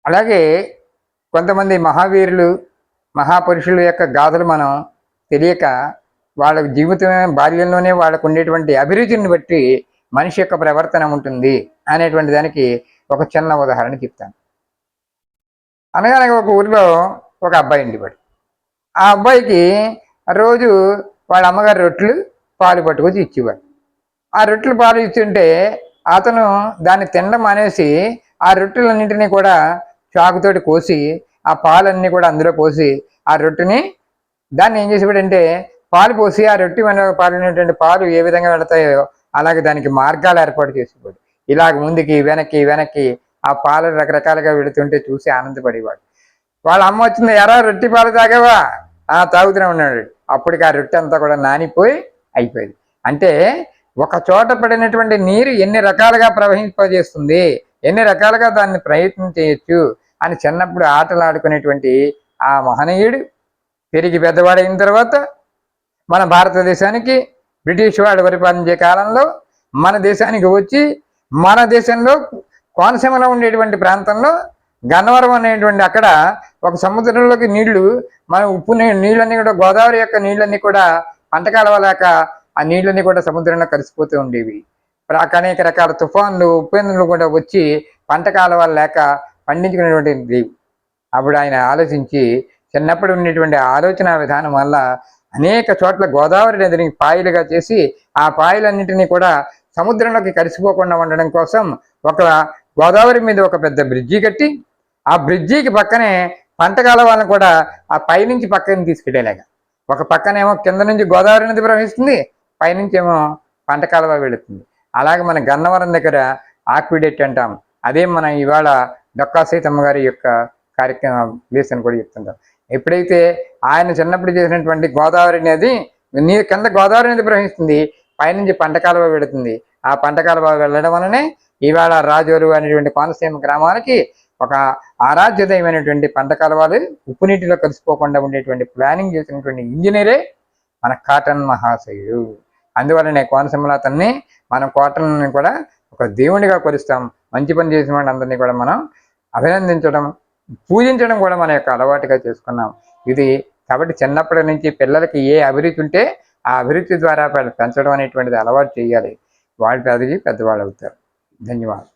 అలాగే కొంతమంది మహావీరులు, మహాపురుషుల యొక్క గాథలు మనం తెలియక వాళ్ళ జీవితం బాల్యంలోనే వాళ్ళకు ఉండేటువంటి అభిరుచిని బట్టి మనిషి యొక్క ప్రవర్తన ఉంటుంది అనేటువంటి దానికి ఒక చిన్న ఉదాహరణ చెప్తాను. అనగానే ఒక ఊరిలో ఒక అబ్బాయి ఉండేవాడు. ఆ అబ్బాయికి రోజు వాళ్ళ అమ్మగారు రొట్టెలు పాలు పట్టుకొచ్చి ఇచ్చేవాడు. ఆ రొట్టెలు పాలు ఇస్తుంటే అతను దాన్ని తినడం అనేసి ఆ రొట్టెలన్నింటినీ కూడా చాకుతోటి కోసి ఆ పాలన్నీ కూడా అందులో పోసి ఆ రొట్టెని దాన్ని ఏం చేసేవాడంటే పాలు పోసి ఆ రొట్టె పాలినటువంటి పాలు ఏ విధంగా వెళతాయో అలాగే దానికి మార్గాలు ఏర్పాటు చేసేవాడు. ఇలాగ ముందుకి వెనక్కి వెనక్కి ఆ పాలు రకరకాలుగా వెళుతుంటే చూసి ఆనందపడేవాడు. వాళ్ళ అమ్మ వచ్చింది, ఎరా రొట్టె పాలు తాగావా? తాగుతూనే ఉన్నాడు. అప్పటికి ఆ రొట్టె అంతా కూడా నానిపోయి అయిపోయింది. అంటే ఒక చోట పడినటువంటి నీరు ఎన్ని రకాలుగా ప్రవహింపజేస్తుంది, ఎన్ని రకాలుగా దాన్ని ప్రయత్నం చేయొచ్చు అని చిన్నప్పుడు ఆటలు ఆడుకునేటువంటి ఆ మహనీయుడు పెరిగి పెద్దవాడైన తర్వాత మన భారతదేశానికి బ్రిటిష్ వాడు పరిపాలించే కాలంలో మన దేశానికి వచ్చి మన దేశంలో కోనసీమలో ఉండేటువంటి ప్రాంతంలో గన్నవరం అనేటువంటి అక్కడ ఒక సముద్రంలోకి నీళ్లు మన ఉప్పు నీళ్ళన్నీ కూడా గోదావరి యొక్క నీళ్ళన్నీ కూడా పంటకాలవ లేక ఆ నీళ్ళన్నీ కూడా సముద్రంలో కలిసిపోతూ ఉండేవి. అనేక రకాల తుఫాన్లు ఉప్పెన్నులు కూడా వచ్చి పంట కాలువలు లేక పండించుకునేటువంటి అప్పుడు ఆయన ఆలోచించి చిన్నప్పుడు ఉన్నటువంటి ఆలోచన విధానం వల్ల అనేక చోట్ల గోదావరి నదిని పాయలుగా చేసి ఆ పాయలన్నింటినీ కూడా సముద్రంలోకి కలిసిపోకుండా ఉండడం కోసం ఒక గోదావరి మీద ఒక పెద్ద బ్రిడ్జి కట్టి ఆ బ్రిడ్జికి పక్కనే పంట కాలువలను కూడా ఆ పైనుంచి పక్కన తీసుకెళ్ళేలాగా, ఒక పక్కనేమో కింద నుంచి గోదావరి నది ప్రవహిస్తుంది, పైనుంచి ఏమో పంట కాలువ వెళుతుంది. అలాగే మన గన్నవరం దగ్గర ఆక్విడెట్ అంటాం, అదే మన ఇవాళ డొక్కా సీతమ్మ గారి యొక్క కార్యక్రమం ప్లేస్ అని కూడా చెప్తుంటాం. ఎప్పుడైతే ఆయన చిన్నప్పుడు చేసినటువంటి గోదావరి నది నీరు కింద గోదావరి నది ప్రవహిస్తుంది, పైనుంచి పంట కాలువ వెళుతుంది. ఆ పంట కాలువ వెళ్ళడం వలనే ఇవాళ రాజోలు అనేటువంటి కోనసీమ గ్రామానికి ఒక ఆరాధ్యదైనటువంటి పంట కాలువలు ఉప్పు నీటిలో కలిసిపోకుండా ఉండేటువంటి ప్లానింగ్ చేసినటువంటి ఇంజనీరే మన కాటన్ మహాశయుడు. అందువల్లనే కోనసీమలో అతన్ని మనం కాటన్ని కూడా ఒక దేవుడిగా కొలుస్తాం. మంచి పని చేసిన వాళ్ళందరినీ కూడా మనం అభినందించడం, పూజించడం కూడా మన యొక్క అలవాటుగా చేసుకున్నాం. ఇది కాబట్టి చిన్నప్పటి నుంచి పిల్లలకి ఏ అభిరుచి ఉంటే ఆ అభిరుచి ద్వారా పెంచడం అనేటువంటిది అలవాటు చేయాలి. వాళ్ళు పెద్దవాళ్ళు అవుతారు. ధన్యవాదాలు.